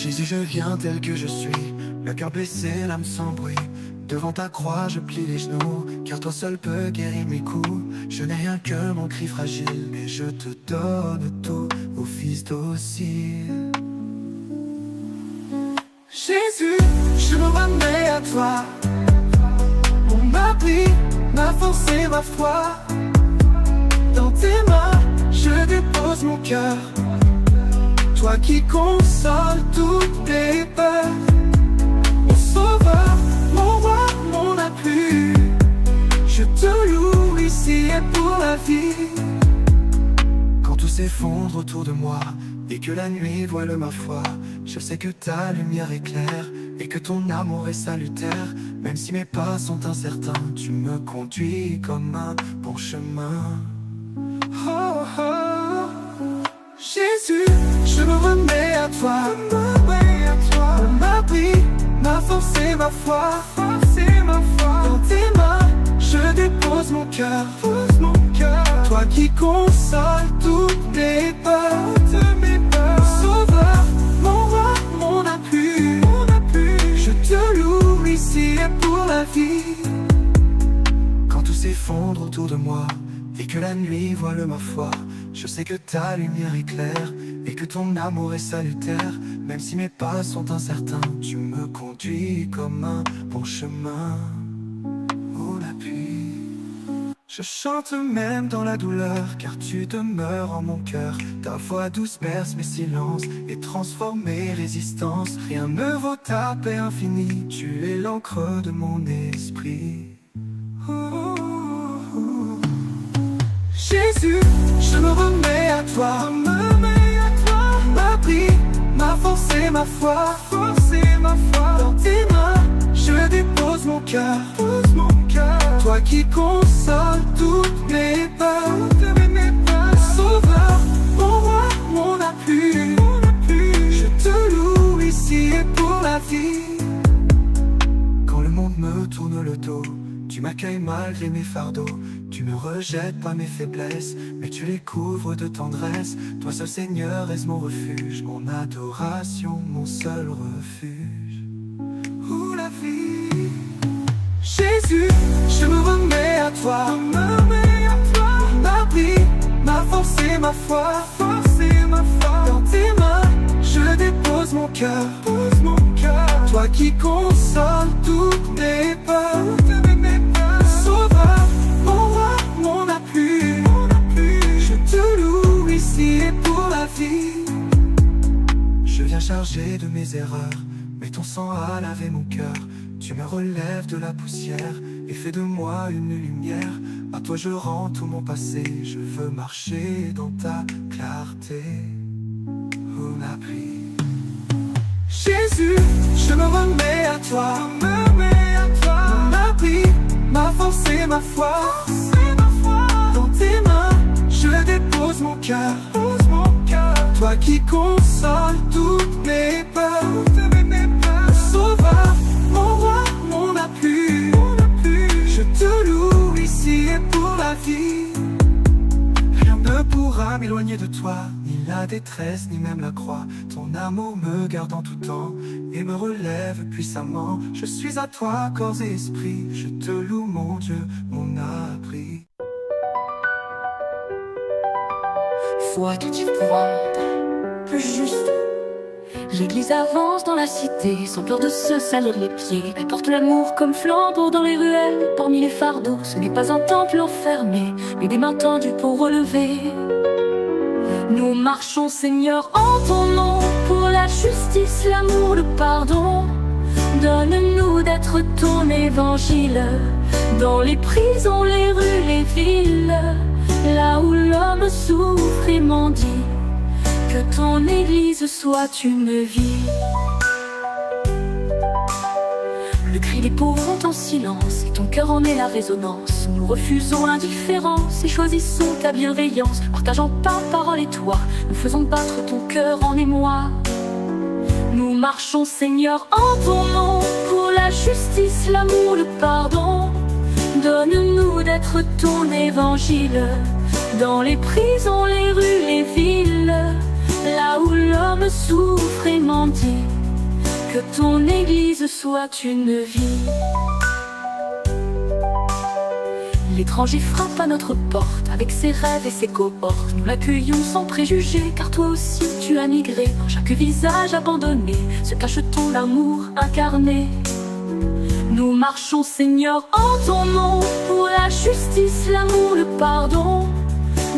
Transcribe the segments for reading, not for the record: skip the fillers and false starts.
Jésus, je viens tel que je suis, le cœur baissé, l'âme sans bruit. Devant ta croix, je plie les genoux, car toi seul peux guérir mes coups. Je n'ai rien que mon cri fragile, mais je te donne tout, ô Fils docile. Jésus, je me remets à toi, mon abri, ma force et ma foi. Dans tes mains, je dépose mon cœur, toi qui consoles toutes les peurs. Mon sauveur, mon roi, mon appui, je te loue ici et pour la vie. Quand tout s'effondre autour de moi et que la nuit voile ma foi, je sais que ta lumière éclaire et que ton amour est salutaire. Même si mes pas sont incertains, tu me conduis comme un bon chemin. Oh, oh. Jésus, je me remets à toi, mon abri, ma force et ma foi. Dans tes mains, je dépose mon cœur, toi qui consoles toutes les peurs. Sauveur, mon roi, mon appui, je te loue ici et pour la vie. Quand tout s'effondre autour de moi et que la nuit voile ma foi, je sais que ta lumière éclaire et que ton amour est salutaire. Même si mes pas sont incertains, tu me conduis comme un bon chemin. Oh l'appui, je chante même dans la douleur, car tu demeures en mon cœur. Ta voix douce berce mes silences et transforme mes résistances. Rien ne vaut ta paix infinie, tu es l'encre de mon esprit. Oh, oh, oh. Jésus, je me remets à toi, m'abri, ma force et ma foi. Dans tes mains, je dépose mon cœur, toi qui consoles toutes mes peurs. Sauveur, mon roi, mon appui, je te loue ici et pour la vie. Quand le monde me tourne le dos, tu m'accueilles malgré mes fardeaux. Tu ne rejettes pas mes faiblesses, mais tu les couvres de tendresse. Toi seul Seigneur est mon refuge, mon adoration, mon seul refuge. Où la vie. Jésus, je me remets à toi, mon abri, ma force et ma foi. Dans tes mains, je dépose mon cœur, toi qui consoles toutes mes peurs. Sauveur, mon roi, mon appui, je te loue ici et pour la vie. Je viens chargé de mes erreurs, mais ton sang a lavé mon cœur. Tu me relèves de la poussière et fais de moi une lumière. À toi je rends tout mon passé, je veux marcher dans ta clarté. Oh l'appui. Jésus, je me remets à toi, mon abri, ma force et ma foi. Dans tes mains, je dépose mon cœur, toi qui consoles toutes mes peurs. Sauveur, mon roi, mon appui, je te loue ici et pour la vie. Rien ne pourra m'éloigner de toi, ni la détresse, ni même la croix. Ton amour me garde en tout temps et me relève puissamment. Je suis à toi, corps et esprit, je te loue mon Dieu, mon abri. Foi tout y croit, plus juste. L'église avance dans la cité, sans peur de se salir les pieds. Elle porte l'amour comme flambeau dans les ruelles, parmi les fardeaux. Ce n'est pas un temple enfermé, mais des mains tendues pour relever. Nous marchons, Seigneur, en ton nom, pour la justice, l'amour, le pardon. Donne-nous d'être ton évangile, dans les prisons, les rues, les villes, là où l'homme souffre et mendie. Que ton église soit une vie. Le cri des pauvres en silence, et ton cœur en est la résonance. Nous refusons l'indifférence et choisissons ta bienveillance. Partageant ta parole et toi, nous faisons battre ton cœur en émoi. Nous marchons, Seigneur, en ton nom, pour la justice, l'amour, le pardon. Donne-nous d'être ton évangile, dans les prisons, les rues, les villes, là où l'homme souffre et mendie. que ton église soit une vie. L'étranger frappe à notre porte, avec ses rêves et ses cohortes. Nous l'accueillons sans préjugés, car toi aussi tu as migré. Dans chaque visage abandonné se cache ton amour incarné. Nous marchons, Seigneur, en ton nom, pour la justice, l'amour, le pardon.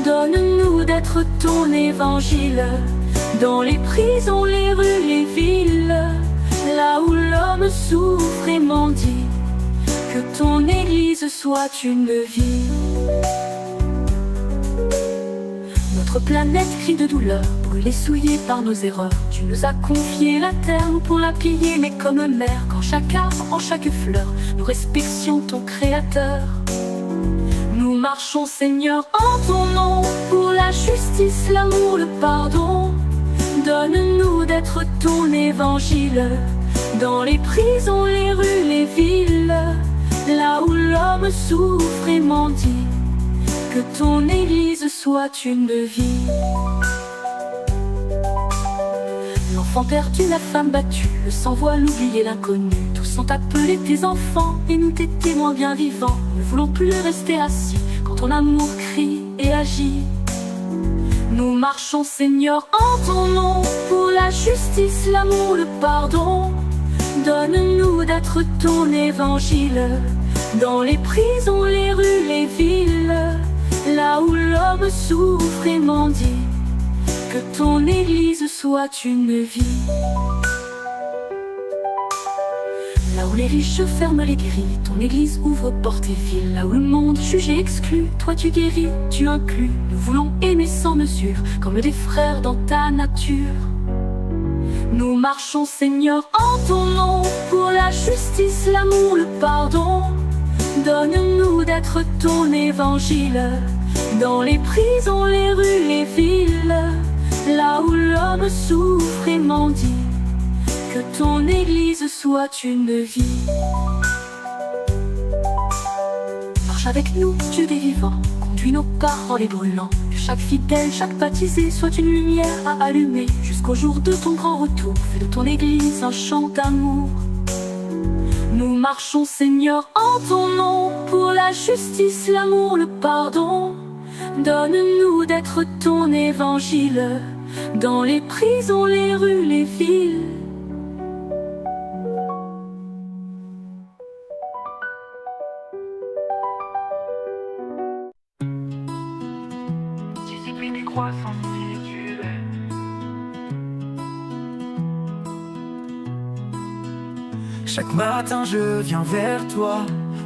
Donne-nous d'être ton évangile, dans les prisons, les rues, les villes, là où l'homme souffre et mendie. Que ton église soit une vie. Notre planète crie de douleur, brûlée, souillée par nos erreurs. Tu nous as confié la terre, nous pour la piller, mais comme mère. Qu'en chaque arbre, en chaque fleur, nous respections ton créateur. Nous marchons, Seigneur, en ton nom, pour la justice, l'amour, le pardon. Donne-nous d'être ton évangile, dans les prisons, les rues, les villes, là où l'homme souffre et mendie. Que ton église soit une vie. L'enfant perdu, la femme battue, le sans-voile, l'oublié, l'inconnu, tous sont appelés tes enfants, et nous tes témoins bien vivants. Ne voulons plus rester assis quand ton amour crie et agit. Nous marchons, Seigneur, en ton nom, pour la justice, l'amour, le pardon. Donne-nous d'être ton évangile, dans les prisons, les rues, les villes, là où l'homme souffre et mendie. Que ton église soit une vie. Là où les riches ferment les grilles, ton église ouvre portes et villes. Là où le monde juge et exclut, toi tu guéris, tu inclus. Nous voulons aimer sans mesure, comme des frères dans ta nature. Nous marchons, Seigneur, en ton nom, pour la justice, l'amour, le pardon. Donne-nous d'être ton évangile, dans les prisons, les rues, les villes, là où l'homme souffre et mendie. Que ton église soit une vie. Marche avec nous, Dieu des vivants, conduis nos pas en les brûlant. Que chaque fidèle, chaque baptisé soit une lumière à allumer, jusqu'au jour de ton grand retour. Fais de ton église un chant d'amour. Nous marchons, Seigneur, en ton nom, pour la justice, l'amour, le pardon. Donne-nous d'être ton évangile, dans les prisons, les rues, les villes. Discipline et croissance spirituelle. Chaque matin je viens vers toi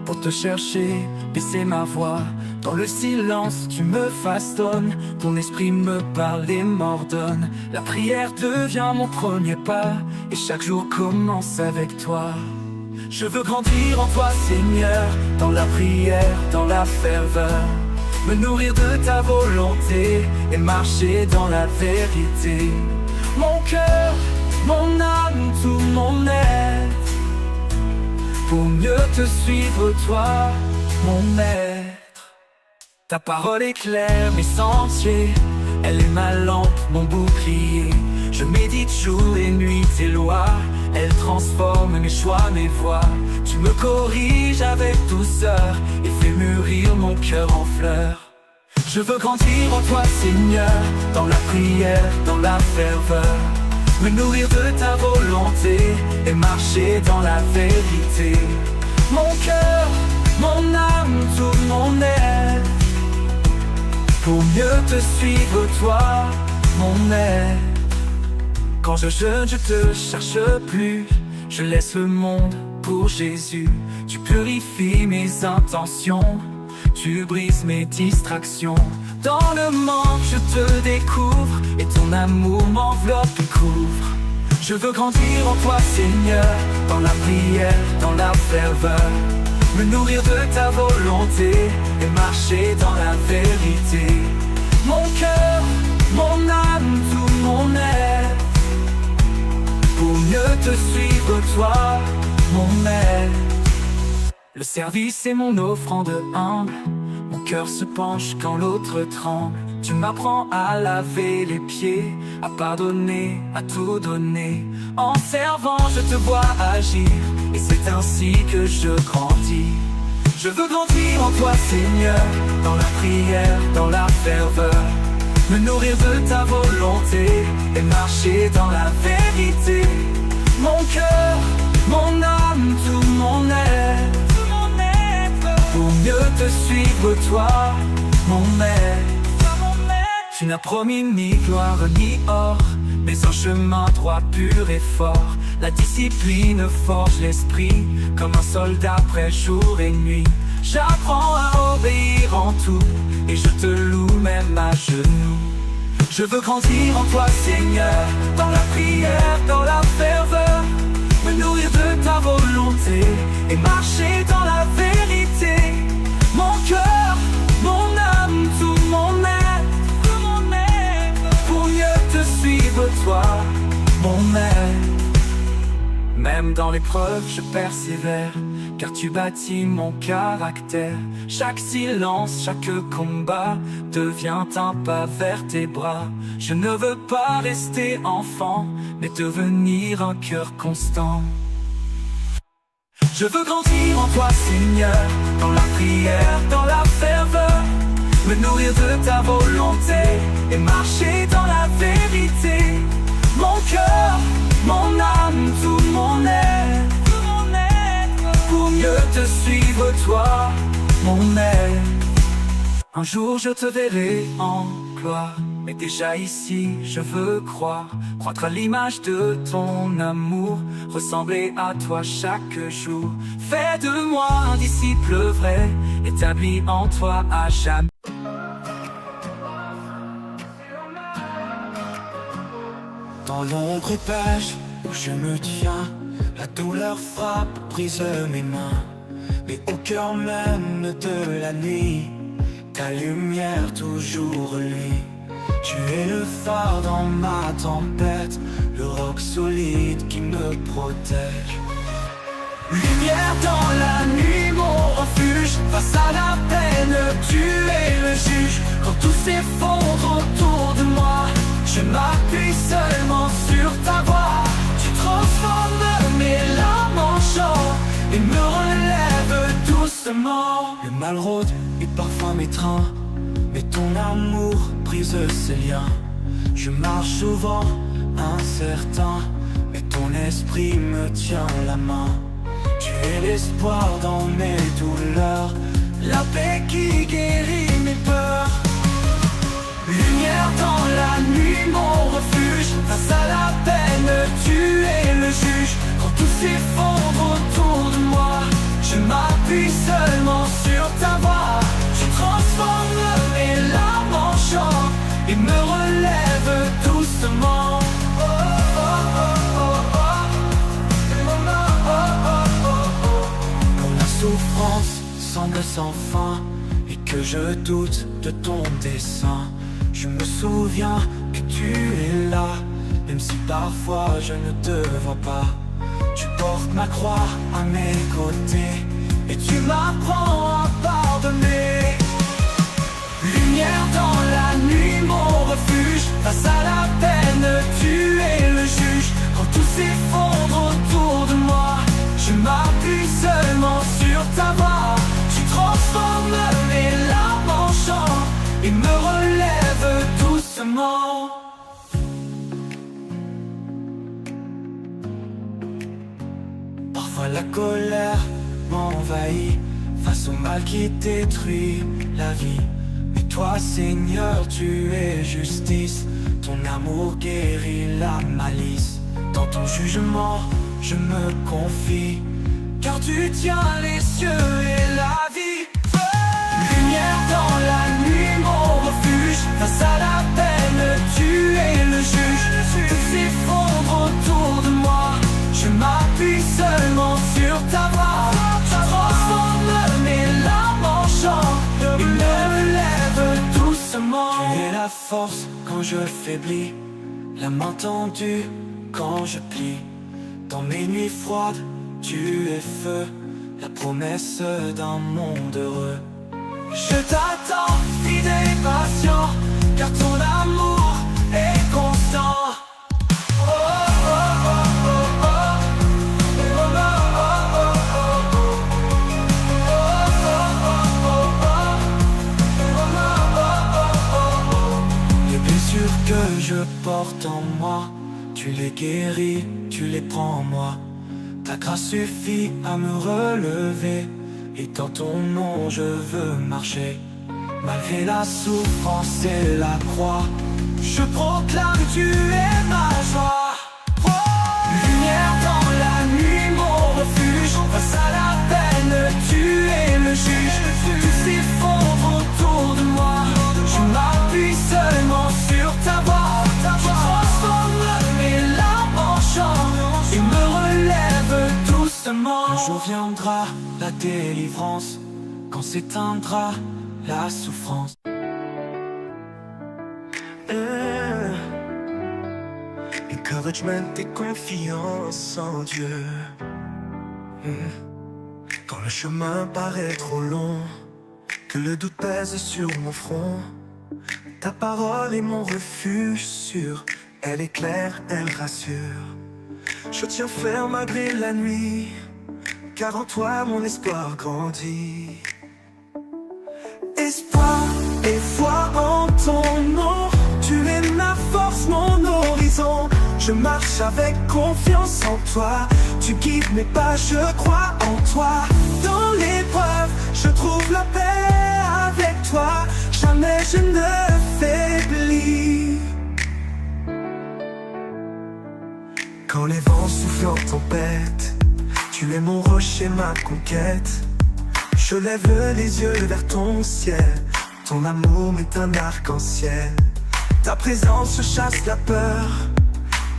pour te chercher, baisser ma voix. Dans le silence tu me façonnes, ton esprit me parle et m'ordonne. La prière devient mon premier pas, et chaque jour commence avec toi. Je veux grandir en toi, Seigneur, dans la prière, dans la ferveur. Me nourrir de ta volonté et marcher dans la vérité. Mon cœur, mon âme, tout mon être, pour mieux te suivre toi, mon maître. Ta parole éclaire mes sentiers, elle est ma lampe, mon bouclier. Je médite jour et nuit tes lois, elles transforment mes choix, mes voies. Tu me corriges avec douceur et fais mûrir mon cœur en fleurs. Je veux grandir en toi, Seigneur, dans la prière, dans la ferveur. Me nourrir de ta volonté et marcher dans la vérité. Mon cœur, mon âme, tout mon être, pour mieux te suivre toi, mon maître. Quand je jeûne, je te cherche plus, je laisse le monde pour Jésus. Tu purifies mes intentions, tu brises mes distractions. Dans le manque, je te découvre, et ton amour m'enveloppe et couvre. Je veux grandir en toi, Seigneur, dans la prière, dans la ferveur. Me nourrir de ta volonté et marcher dans la vérité. Mon cœur, mon âme, tout mon être, pour mieux te suivre toi, mon maître. Le service est mon offrande humble, mon cœur se penche quand l'autre tremble. Tu m'apprends à laver les pieds, à pardonner, à tout donner. En servant, je te vois agir, et c'est ainsi que je grandis. Je veux grandir en toi, Seigneur, dans la prière, dans la ferveur. Me nourrir de ta volonté et marcher dans la vérité. Mon cœur, mon âme, tout mon être, pour mieux te suivre, toi, mon maître. Tu n'as promis ni gloire ni or, mais un chemin droit, pur et fort. La discipline forge l'esprit, comme un soldat prêt jour et nuit. J'apprends à obéir en tout, et je te loue même à genoux. Je veux grandir en toi, Seigneur, dans la prière, dans la ferveur. Me nourrir de ta volonté et marcher dans la vérité. Mon cœur, mon âme, tout mon être, pour mieux te suivre, toi, mon maître. Même dans l'épreuve, je persévère, car tu bâtis mon caractère. Chaque silence, chaque combat devient un pas vers tes bras. Je ne veux pas rester enfant, mais devenir un cœur constant. Je veux grandir en toi, Seigneur, dans la prière, dans la ferveur. Me nourrir de ta volonté et marcher dans la vérité. Mon cœur, mon âme, tout mon être, pour mieux te suivre, toi, mon maître. Un jour je te verrai en gloire, mais déjà ici je veux croire. Croître à l'image de ton amour, ressembler à toi chaque jour. Fais de moi un disciple vrai, établi en toi à jamais. Dans l'ombre épaisse où je me tiens, la douleur frappe, brise mes mains. Mais au cœur même de la nuit, ta lumière toujours luit. Tu es le phare dans ma tempête, le roc solide qui me protège. Lumière dans la nuit, mon refuge, face à la peine, tu es le juge. Quand tout s'effondre autour de moi, je m'appuie seulement sur ta voix. Tu transformes mes larmes en chant et me relèves doucement. Le mal rôde et parfois m'étreint, mais ton amour brise ces liens. Je marche souvent incertain, mais ton esprit me tient la main. Tu es l'espoir dans mes douleurs, la paix qui guérit mes peurs. Lumière dans la nuit, mon refuge, face à la peine, tu es le juge. Quand tout s'effondre autour de moi, je m'appuie seulement sur ta voix. Tu transformes mes larmes en chant et me relèves doucement. Oh, oh, oh, oh, oh. Quand la souffrance semble sans fin et que je doute de ton dessein, je me souviens que tu es là, même si parfois je ne te vois pas. Tu portes ma croix à mes côtés et tu m'apprends à pardonner. Lumière dans la nuit, mon refuge, face à la peine, tu es le juge. Quand tout s'effondre autour de moi, je m'appuie seulement sur ta voix. Tu transformes mes larmes en chant et me relève doucement. Parfois la colère m'envahit face au mal qui détruit la vie. Mais toi, Seigneur, tu es justice. Ton amour guérit la malice. Dans ton jugement, je me confie, car tu tiens les cieux et la vie. Lumière dans la nuit, mon refuge, face à la peine, tu es le juge. Tout s'effondre autour de moi, je m'appuie seulement sur ta voix. Tu transformes mes larmes en chant et me relève doucement. Tu es la force quand je faiblis, la main tendue quand je plie. Dans mes nuits froides, tu es feu, la promesse d'un monde heureux. Je t'attends, fidèle et patient, je porte en moi, tu les guéris, tu les prends en moi. Ta grâce suffit à me relever, et dans ton nom je veux marcher. Malgré la souffrance et la croix, je proclame que tu es ma joie. Lumière dans la nuit, mon refuge, face à la peine, tu es le juge. Tout s'effondre autour de moi, je m'appuie seulement sur ta voix. Tu transformes mes larmes en chant et me relève doucement. Un jour viendra la délivrance, quand s'éteindra la souffrance. Encouragement et confiance en Dieu. Quand le chemin paraît trop long, que le doute pèse sur mon front, ta parole est mon refuge sûr. Elle est claire, elle rassure. Je tiens ferme malgré la nuit, car en toi mon espoir grandit. Espoir et foi en ton nom, tu es ma force, mon horizon. Je marche avec confiance en toi, tu guides mes pas, je crois en toi. Dans l'épreuve, je trouve la paix avec toi, jamais je ne faiblis. Quand les vents soufflent en tempête, tu es mon rocher, ma conquête. Je lève les yeux vers ton ciel, ton amour m'est un arc-en-ciel. Ta présence chasse la peur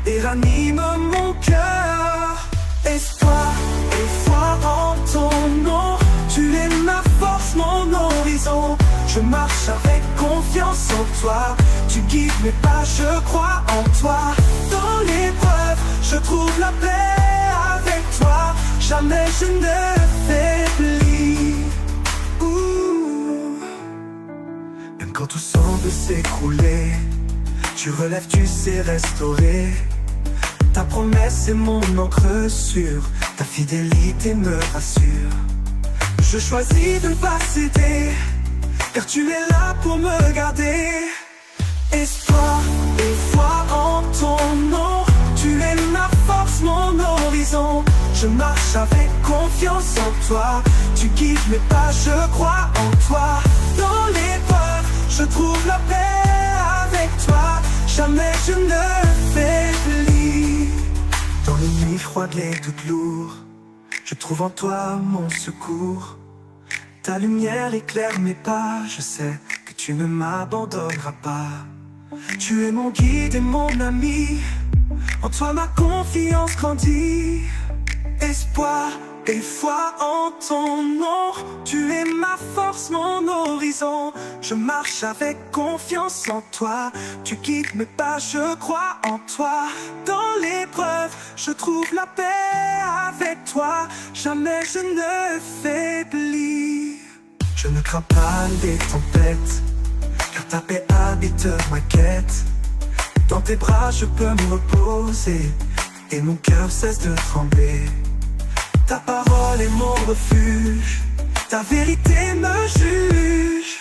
et ranime mon cœur. Espoir et foi en ton nom, tu es ma force, mon horizon. Je marche avec confiance en toi, tu guides mes pas, je crois en toi. Dans l'épreuve, je trouve la paix avec toi, jamais je ne faiblis. Même quand tout semble s'écrouler, tu relèves, tu sais restaurer. Ta promesse est mon encre sûre, ta fidélité me rassure. Je choisis de ne pas céder, car tu es là pour me garder. Espoir et foi en ton nom, tu es ma force, mon horizon. Je marche avec confiance en toi, tu guides mes pas, je crois en toi. Dans l'épreuve, je trouve la paix avec toi, jamais je ne faiblis. Dans les nuits froides, les doutes lourds, je trouve en toi mon secours. Ta lumière éclaire mes pas, je sais que tu ne m'abandonneras pas. Tu es mon guide et mon ami, en toi ma confiance grandit. Espoir et foi en ton nom, tu es ma force, mon horizon. Je marche avec confiance en toi, tu guides mes pas, je crois en toi. Dans l'épreuve, je trouve la paix avec toi, jamais je ne faiblis. Je ne crains pas les tempêtes, car ta paix habite ma quête. Dans tes bras je peux me reposer, et mon cœur cesse de trembler. Ta parole est mon refuge, ta vérité me juge.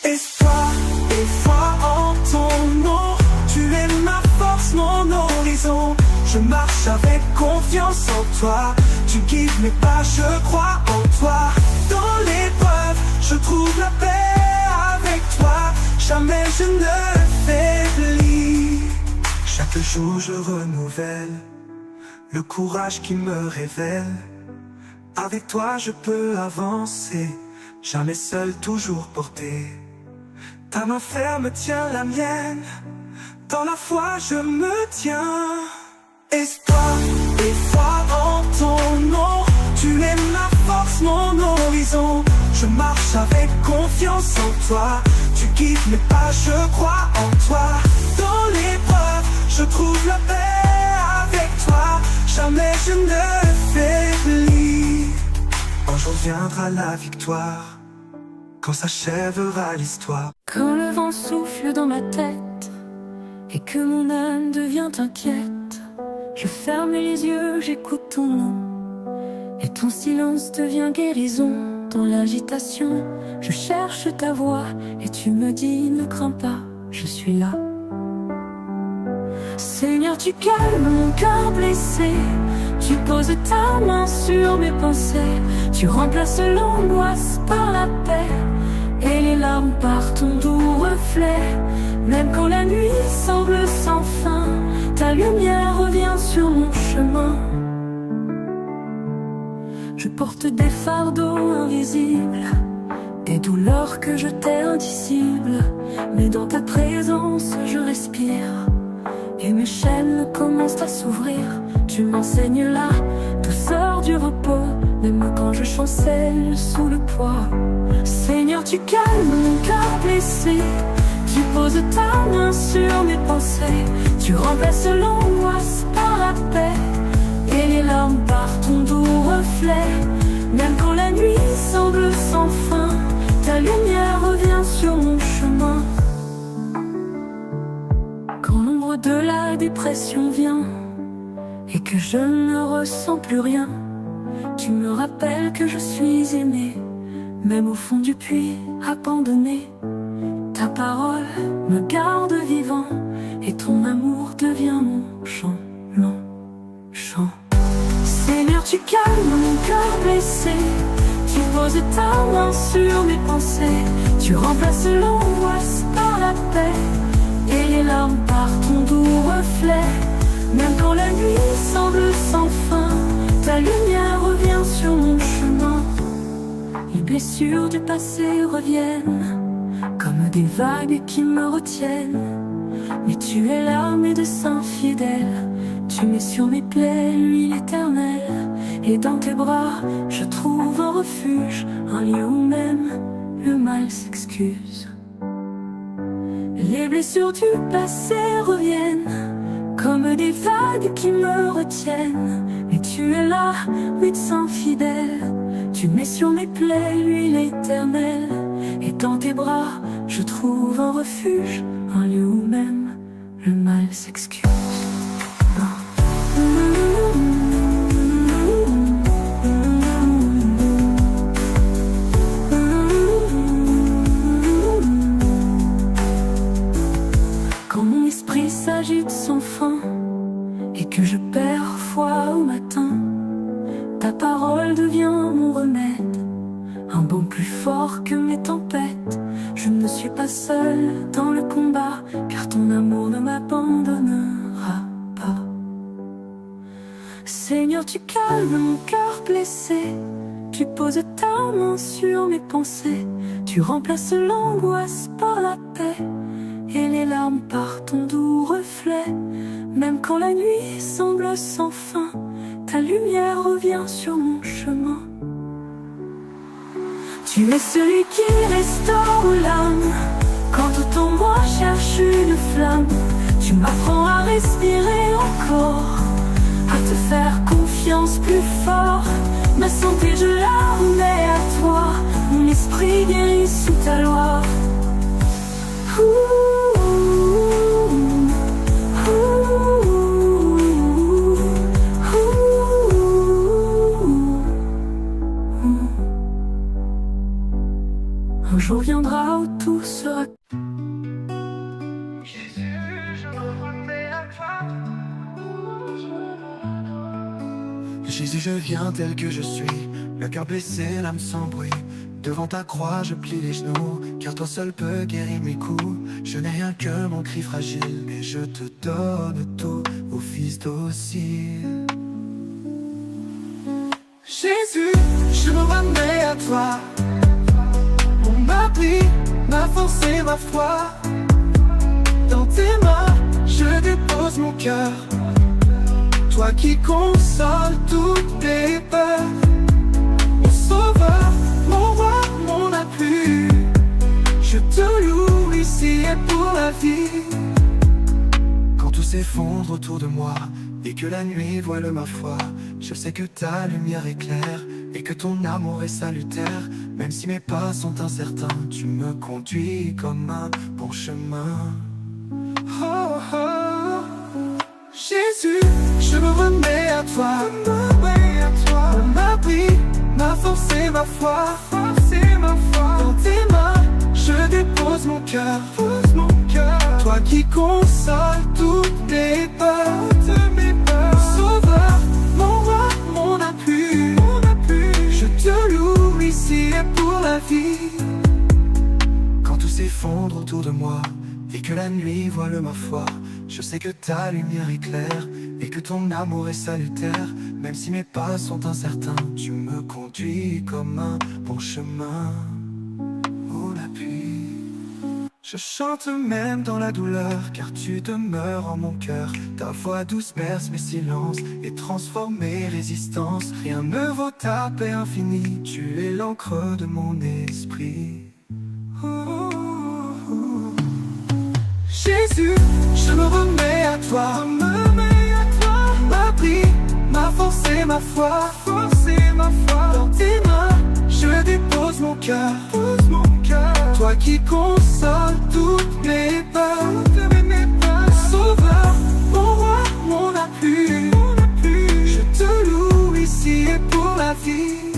Espoir et foi en ton nom, tu es ma force, mon horizon. Je marche avec confiance en toi, tu guides mes pas, je crois en toi. Dans l'épreuve, je trouve la paix avec toi, jamais je ne faiblis. Chaque jour je renouvelle le courage qui me révèle. Avec toi je peux avancer, jamais seul, toujours porté. Ta main ferme tient la mienne, dans la foi je me tiens. Espoir et foi en ton nom, tu es ma force, mon horizon. Je marche avec confiance en toi, tu guides mes pas, je crois en toi. Dans l'épreuve, je trouve la paix avec toi, jamais je ne faiblis. Un jour viendra la victoire, quand s'achèvera l'histoire. Quand le vent souffle dans ma tête et que mon âme devient inquiète, je ferme les yeux, j'écoute ton nom, et ton silence devient guérison. Dans l'agitation, je cherche ta voix, et tu me dis ne crains pas, je suis là. Seigneur, tu calmes mon cœur blessé. Tu poses ta main sur mes pensées. Tu remplaces l'angoisse par la paix et les larmes par ton doux reflet. Même quand la nuit semble sans fin, ta lumière revient sur mon chemin. Je porte des fardeaux invisibles, des douleurs que je t'ai indicibles, mais dans ta présence je respire et mes chaînes commencent à s'ouvrir. Tu m'enseignes la douceur du repos, même quand je chancelle sous le poids. Seigneur, tu calmes mon cœur blessé. Tu poses ta main sur mes pensées. Tu remplaces l'angoisse par la paix et les larmes par ton doux reflet. Même quand la nuit semble sans fin, ta lumière revient sur mon chemin. Quand l'ombre de la dépression vient et que je ne ressens plus rien, tu me rappelles que je suis aimé, même au fond du puits abandonné. Ta parole me garde vivant et ton amour devient mon chant, long chant. Seigneur, tu calmes mon cœur blessé. Tu poses ta main sur mes pensées. Tu remplaces l'angoisse par la paix et les larmes par ton doux reflet. Même quand la nuit semble sans fin, ta lumière revient sur mon chemin. Les blessures du passé reviennent comme des vagues qui me retiennent. Mais tu es là, médecin fidèle. Tu mets sur mes plaies l'huile éternelle. Et dans tes bras, je trouve un refuge, un lieu où même le mal s'excuse. Les blessures du passé reviennent comme des vagues qui me retiennent. Mais tu es là, médecin fidèle. Tu mets sur mes plaies l'huile éternelle. Et dans tes bras, je trouve un refuge, un lieu où même le mal s'excuse. Quand mon esprit s'agite sans fin et que je perds foi au matin, ta parole devient mon remède, un baume plus fort que mes tempêtes. Je ne suis pas seul dans le combat, car ton amour ne m'abandonnera pas. Seigneur, tu calmes mon cœur blessé. Tu poses ta main sur mes pensées. Tu remplaces l'angoisse par la paix et les larmes par ton doux reflet. Même quand la nuit semble sans fin, ta lumière revient sur mon chemin. Tu es celui qui restaure l'âme quand tout en moi cherche une flamme. Tu m'apprends à respirer encore, à te faire confiance plus fort. Ma santé je la remets à toi, mon esprit guérit sous ta loi. Un jour viendra où tout sera. Jésus, je me remets à toi. Jésus, je viens tel que je suis, le cœur blessé, l'âme sans bruit. Devant ta croix, je plie les genoux, car toi seul peux guérir mes coups. Je n'ai rien que mon cri fragile, mais je te donne tout, ô fils docile. Jésus, je me remets à toi. Mon abri, ma force et ma foi. Dans tes mains, je dépose mon cœur. Toi qui consoles toutes les peurs. Mon sauveur, mon roi, mon appui. Je te loue ici et pour la vie. Quand tout s'effondre autour de moi et que la nuit voile ma foi, je sais que ta lumière éclaire et que ton amour est salutaire. Même si mes pas sont incertains, tu me conduis comme un bon chemin. Oh, oh. Jésus, je me remets à toi. Mon abri, ma force et ma foi. Dans tes mains, je dépose mon cœur. Toi toi qui consoles toutes mes peurs, Sauveur, mon roi, mon appui, je te loue ici et pour la vie. Quand tout s'effondre autour de moi et que la nuit voile ma foi, je sais que ta lumière éclaire et que ton amour est salutaire. Même si mes pas sont incertains, tu me conduis comme un bon chemin. Mon appui, je chante même dans la douleur, car tu demeures en mon cœur. Ta voix douce berce mes silences et transforme mes résistances. Rien ne vaut ta paix infinie, tu es l'encre de mon esprit. Jésus, je me remets à toi, ma vie, ma force et ma foi, dans tes mains, je dépose mon cœur, toi qui consoles toutes mes peurs, Sauveur, mon roi, mon appui, je te loue ici et pour la vie.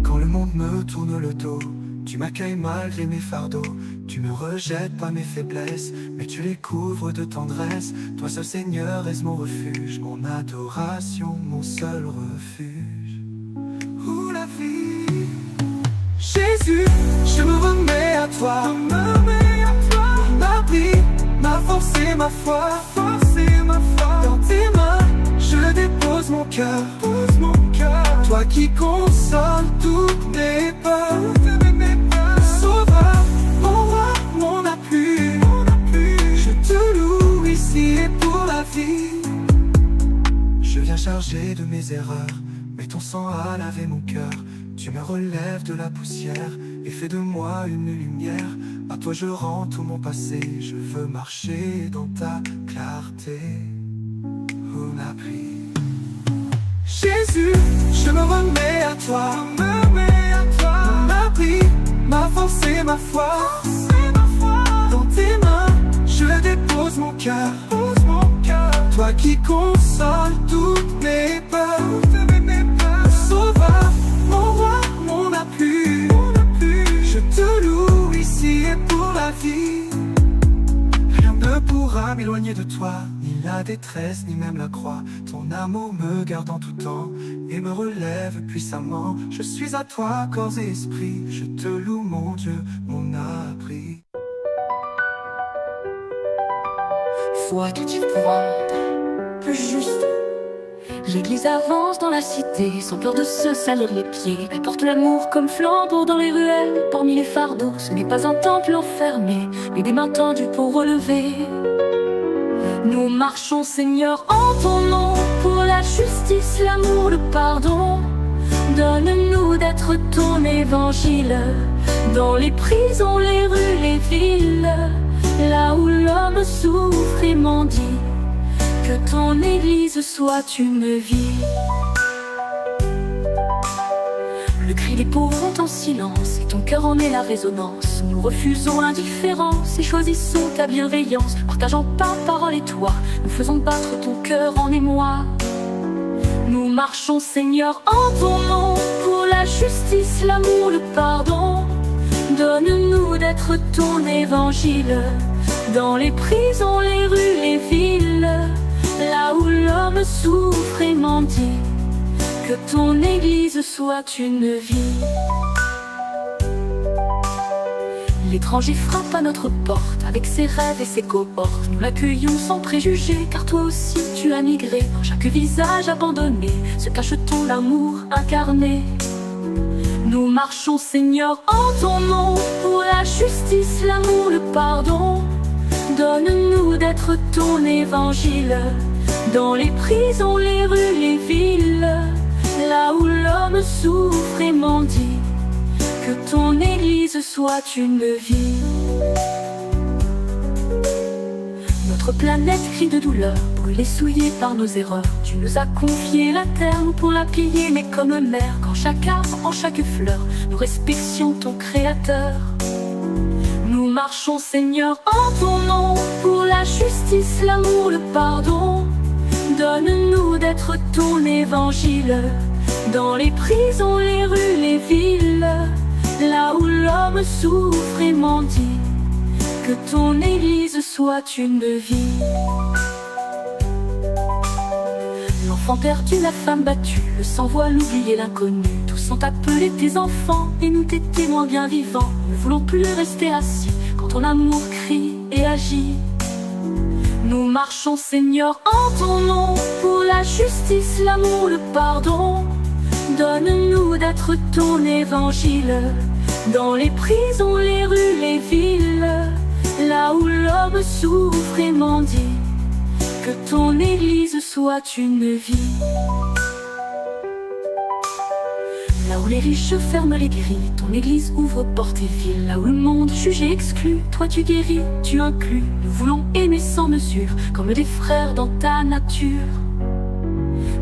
Quand le monde me tourne le dos, tu m'accueilles malgré mes fardeaux. Tu ne rejettes pas mes faiblesses, mais tu les couvres de tendresse. Toi seul Seigneur est mon refuge, mon adoration, mon seul refuge. Où la vie. Jésus, je me remets à toi, ma vie, ma force et ma foi, dans tes mains, je dépose mon cœur, toi qui consoles toutes mes peurs, Sauveur, mon roi, mon appui, je te loue ici et pour la vie. Je viens chargé de mes erreurs, mais ton sang a lavé mon cœur. Tu me relèves de la poussière et fais de moi une lumière. À toi je rends tout mon passé, je veux marcher dans ta clarté. On a pris. Jésus, je me remets à toi, ma vie, ma force et ma foi, dans tes mains, je dépose mon cœur, toi qui consoles toutes mes peurs, Sauveur, mon roi, mon appui, je te loue ici et pour la vie. Rien ne pourra m'éloigner de toi, ni la détresse, ni même la croix. Ton amour me garde en tout temps et me relève puissamment. Je suis à toi, corps et esprit, je te loue mon Dieu, mon abri. Foi tout y croit, plus juste. L'église avance dans la cité, sans peur de se salir les pieds. Elle porte l'amour comme flambeau dans les ruelles, parmi les fardeaux. Ce n'est pas un temple enfermé, mais des mains tendues pour relever. Nous marchons, Seigneur, en ton nom, pour la justice, l'amour, le pardon. Donne-nous d'être ton évangile, dans les prisons, les rues, les villes, là où l'homme souffre et mendie. Que ton église soit une vie. Le cri des pauvres en silence, et ton cœur en est la résonance. Nous refusons l'indifférence et choisissons ta bienveillance. Partageant ta parole et toi, nous faisons battre ton cœur en émoi. Nous marchons, Seigneur, en ton nom, pour la justice, l'amour, le pardon. Donne-nous d'être ton évangile, dans les prisons, les rues, les villes, là où l'homme souffre et mendie. Que ton église soit une vie. L'étranger frappe à notre porte, avec ses rêves et ses cohortes. Nous l'accueillons sans préjugés, car toi aussi tu as migré. Dans chaque visage abandonné se cache ton amour incarné. Nous marchons, Seigneur, en ton nom, pour la justice, l'amour, le pardon. Donne-nous d'être ton évangile, dans les prisons, les rues, les villes, là où l'homme souffre et mendie. Que ton église soit une vie. Notre planète crie de douleur, brûlée, souillée par nos erreurs. Tu nous as confié la terre, nous pour la piller, mais comme mère. Qu'en chaque arbre, en chaque fleur, nous respections ton créateur. Nous marchons, Seigneur, en ton nom, pour la justice, l'amour, le pardon. Donne-nous d'être ton évangile, dans les prisons, les rues, les villes, là où l'homme souffre et mendie. que ton église soit une vie. L'enfant perdu, la femme battue, le sans-voile, l'oublié, l'inconnu, tous sont appelés tes enfants, et nous tes témoins bien vivants. Ne voulons plus rester assis quand ton amour crie et agit. Nous marchons, Seigneur, en ton nom, pour la justice, l'amour, le pardon. Donne-nous d'être ton évangile, dans les prisons, les rues, les villes, là où l'homme souffre et mendie. Que ton église soit une vie. Là où les riches ferment les grilles, ton église ouvre portes et villes. Là où le monde juge et exclut, toi tu guéris, tu inclus. Nous voulons aimer sans mesure, comme des frères dans ta nature.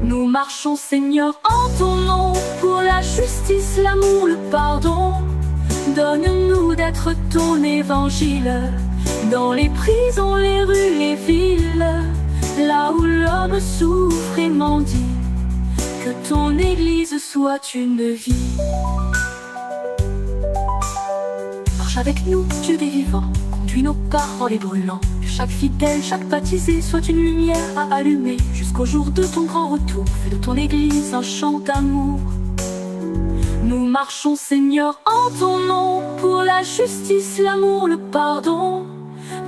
Nous marchons, Seigneur, en ton nom, pour la justice, l'amour, le pardon. Donne-nous d'être ton évangile, dans les prisons, les rues, les villes, là où l'homme souffre et mendie. Que ton église soit une vie. Marche avec nous, Dieu des vivants, conduis nos pas en les brûlant. Que chaque fidèle, chaque baptisé soit une lumière à allumer, jusqu'au jour de ton grand retour. Fais de ton église un chant d'amour. Nous marchons, Seigneur, en ton nom, pour la justice, l'amour, le pardon.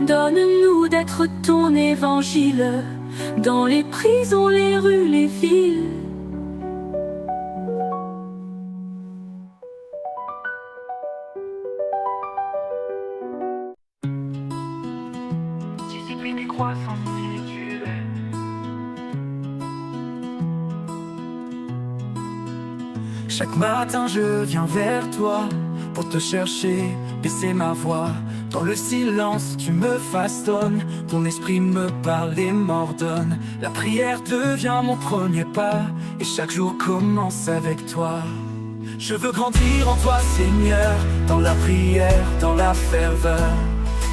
Donne-nous d'être ton évangile, dans les prisons, les rues, les villes. Discipline et croissance spirituelle. Chaque matin je viens vers toi pour te chercher, baisser ma voix. Dans le silence tu me façonnes, ton esprit me parle et m'ordonne. La prière devient mon premier pas, et chaque jour commence avec toi. Je veux grandir en toi, Seigneur, dans la prière, dans la ferveur.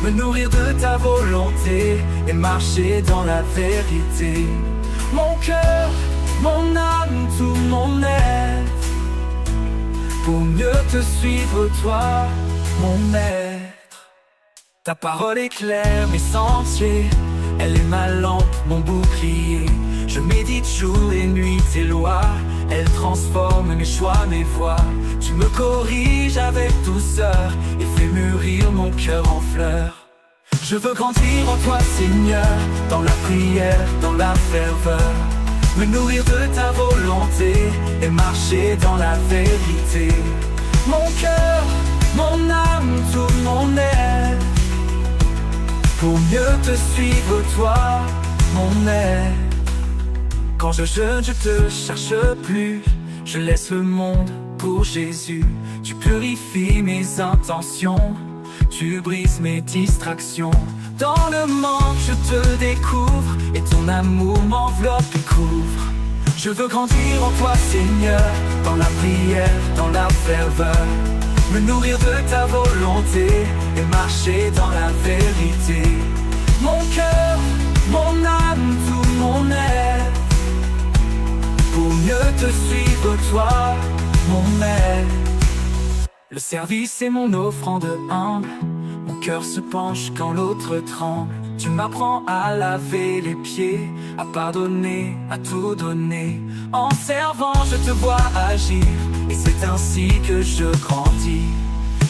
Me nourrir de ta volonté et marcher dans la vérité. Mon cœur, mon âme, tout mon être, pour mieux te suivre toi, mon maître. Ta parole éclaire mes sentiers, elle est ma lampe, mon bouclier. Je médite jour et nuit tes lois, elles transforment mes choix, mes voies. Tu me corriges avec douceur et fais mûrir mon cœur en fleurs. Je veux grandir en toi, Seigneur, dans la prière, dans la ferveur. Me nourrir de ta volonté et marcher dans la vérité. Mon cœur, mon âme, tout mon être, pour mieux te suivre toi, mon maître. Quand je jeûne, je te cherche plus, je laisse le monde pour Jésus. Tu purifies mes intentions, tu brises mes distractions. Dans le manque, je te découvre, et ton amour m'enveloppe et couvre. Je veux grandir en toi, Seigneur, dans la prière, dans la ferveur. Me nourrir de ta volonté et marcher dans la vérité. Mon cœur, mon âme, tout mon être, pour mieux te suivre toi, mon maître. Le service est mon offrande humble, mon cœur se penche quand l'autre tremble. Tu m'apprends à laver les pieds, à pardonner, à tout donner. En servant, je te vois agir, et c'est ainsi que je grandis.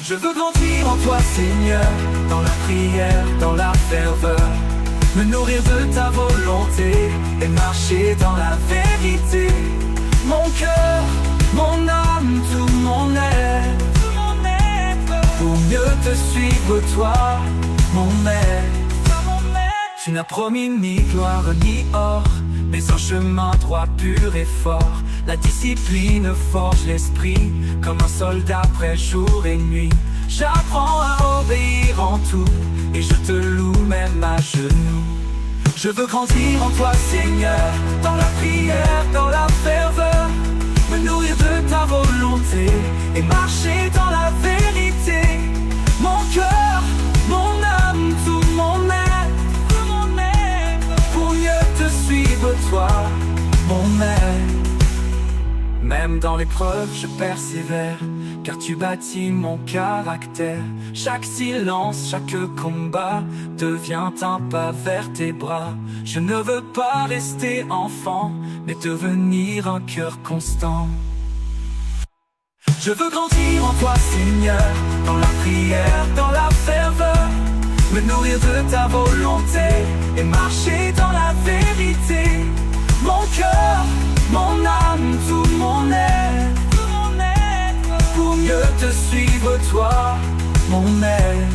Je veux grandir en toi, Seigneur, dans la prière, dans la ferveur. Me nourrir de ta volonté et marcher dans la vérité. Mon cœur, mon âme, tout mon être, pour mieux te suivre toi, mon maître. Tu n'as promis ni gloire ni or, mais un chemin droit, pur et fort. La discipline forge l'esprit, comme un soldat prêt jour et nuit. J'apprends à obéir en tout, et je te loue même à genoux. Je veux grandir en toi, Seigneur, dans la prière, dans la ferveur. Me nourrir de ta volonté et marcher dans la vérité. Mon cœur, mon âme, tout mon être, pour mieux te suivre toi, mon maître. Même dans l'épreuve je persévère, car tu bâtis mon caractère. Chaque silence, chaque combat devient un pas vers tes bras. Je ne veux pas rester enfant, mais devenir un cœur constant. Je veux grandir en toi, Seigneur, dans la prière, dans la ferveur, me nourrir de ta volonté et marcher dans la vérité. Mon cœur, mon âme, tout mon être, pour mieux te suivre, toi, mon aide.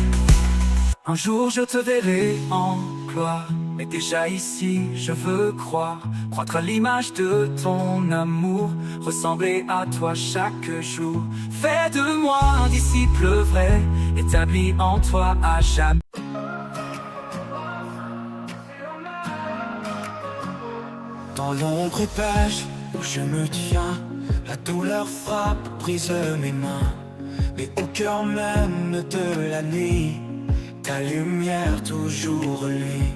Un jour je te verrai en gloire, mais déjà ici je veux croire, croître à l'image de ton amour, ressembler à toi chaque jour. Fais de moi un disciple vrai, établi en toi à jamais. Dans l'ombre épaisse où je me tiens, la douleur frappe, brise mes mains. Mais au cœur même de la nuit, ta lumière toujours luit.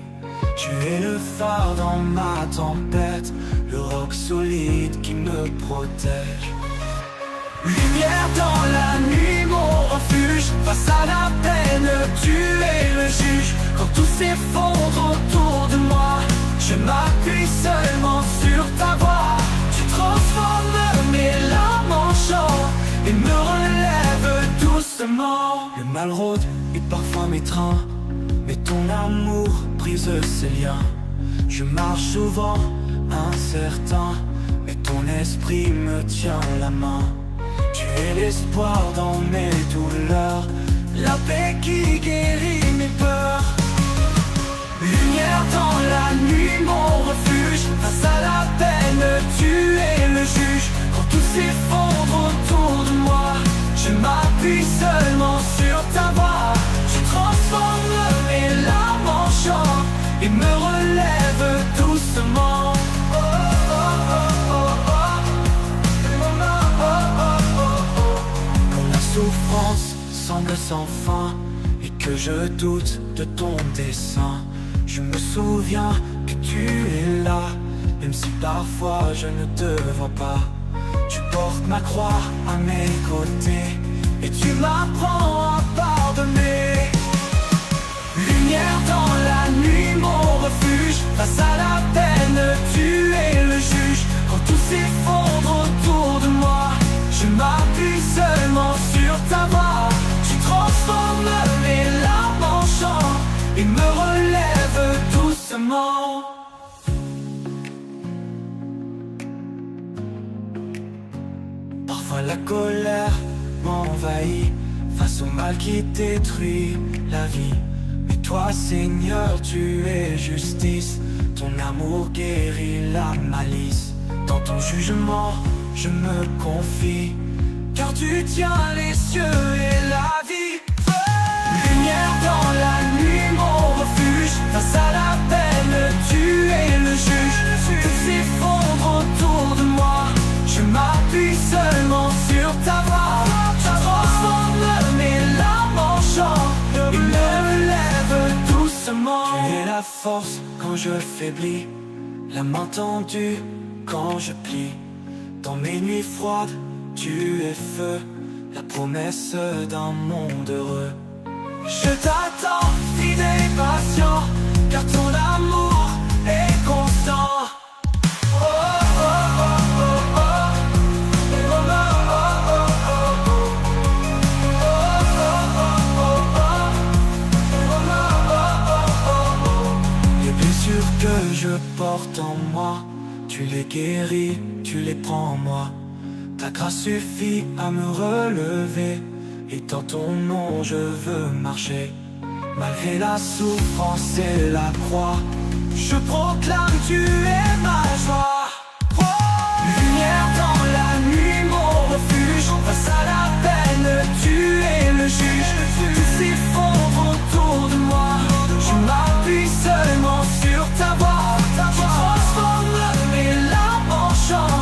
Tu es le phare dans ma tempête, le roc solide qui me protège. Lumière dans la nuit, mon refuge, face à la peine, tu es le juge. Quand tout s'effondre autour de moi, je m'appuie seulement sur ta voix. Tu transformes mes larmes en chant et me relèves doucement. Le mal rôde et parfois m'étreint, mais ton amour brise ces liens. Je marche souvent incertain, mais ton esprit me tient la main. Tu es l'espoir dans mes douleurs, la paix qui guérit mes peurs. Lumière dans la nuit, mon refuge, face à la peine, tu es le juge. Quand tout s'effondre autour de moi, je m'appuie seulement sur ta voix. Tu transformes mes larmes en chant et me relèves doucement. Oh, oh, oh, oh, oh. Quand la souffrance semble sans fin et que je doute de ton dessein, je me souviens que tu es là, même si parfois je ne te vois pas. Tu portes ma croix à mes côtés et tu m'apprends à pardonner. Lumière dans la nuit, mon refuge, face à la peine, tu es le juge. Quand tout s'effondre autour de moi, je m'appuie seulement sur ta voix. Tu transformes mes larmes en chant et me relèves doucement. Parfois la colère m'envahit face au mal qui détruit la vie. Mais toi, Seigneur, tu es justice, ton amour guérit la malice. Dans ton jugement, je me confie, car tu tiens les cieux et la vie. Lumière dans la nuit, mon refuge, face à la peine, tu es le juge. Tout s'effondre autour de moi, je m'appuie seulement sur ta voix. Tu transformes mes larmes en chant et me relèves doucement. Tu es la force quand je faiblis, la main tendue quand je plie. Dans mes nuits froides, tu es feu, la promesse d'un monde heureux. Je t'attends, fidèle et patient, car ton amour est constant. Oh, oh, oh, oh, oh. Oh, oh, oh, oh, oh. Les blessures que je porte en moi, tu les guéris, tu les prends en moi. Ta grâce suffit à me relever, et dans ton nom je veux marcher. Malgré la souffrance et la croix, je proclame tu es ma joie. Oh, lumière dans la nuit, mon refuge, face à la peine, tu es le juge. Tout s'effondre autour de moi, je m'appuie seulement sur ta voix. Tu transformes mes larmes en chant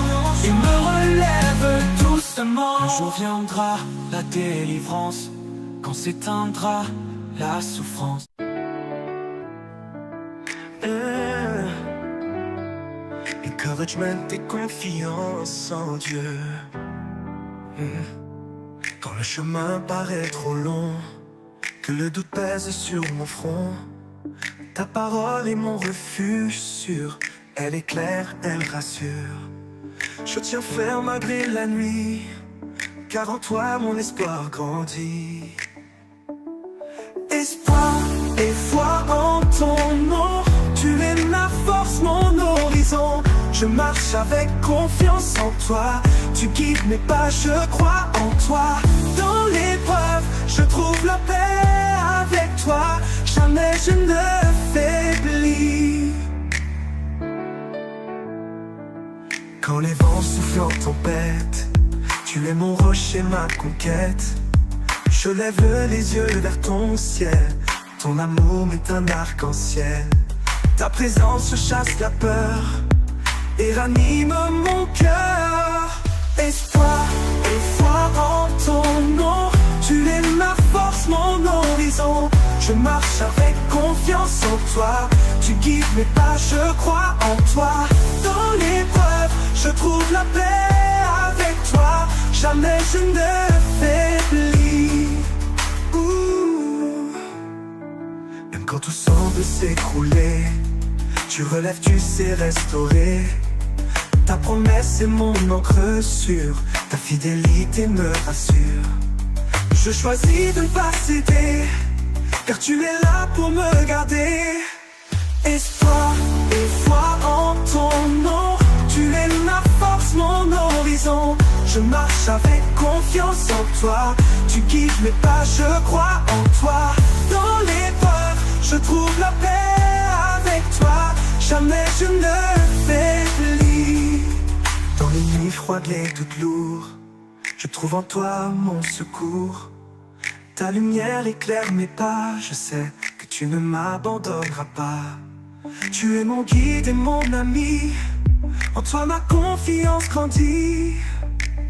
et me relèves doucement. Un jour viendra la délivrance, quand s'éteindra la souffrance. Encouragement et confiance en Dieu. Quand le chemin paraît trop long, que le doute pèse sur mon front, ta parole est mon refuge sûr. Elle éclaire, elle rassure. Je tiens ferme malgré la nuit, car en toi mon espoir grandit. Espoir et foi en ton nom, tu es ma force, mon horizon. Je marche avec confiance en toi, tu guides mes pas, je crois en toi. Dans l'épreuve, je trouve la paix avec toi, jamais je ne faiblis. Quand les vents soufflent en tempête, tu es mon rocher, ma conquête. Je lève les yeux vers ton ciel, ton amour m'est un arc-en-ciel. Ta présence chasse la peur et ranime mon cœur. Espoir et foi en ton nom, tu es ma force, mon horizon. Je marche avec confiance en toi, tu guides mes pas, je crois en toi. Dans l'épreuve, je trouve la paix avec toi, jamais je ne faiblis. Même quand tout semble s'écrouler, tu relèves, tu sais restaurer. Ta promesse est mon encre sûre, ta fidélité me rassure. Je choisis de ne pas céder, car tu es là pour me garder. Espoir et foi en ton nom, tu es ma force, mon horizon. Je marche avec confiance en toi, tu guides mes pas, je crois en toi. Dans l'épreuve, je trouve la paix avec toi, jamais je ne faiblis. Dans les nuits froides, les doutes lourds, je trouve en toi mon secours. Ta lumière éclaire mes pas, je sais que tu ne m'abandonneras pas. Tu es mon guide et mon ami, en toi ma confiance grandit.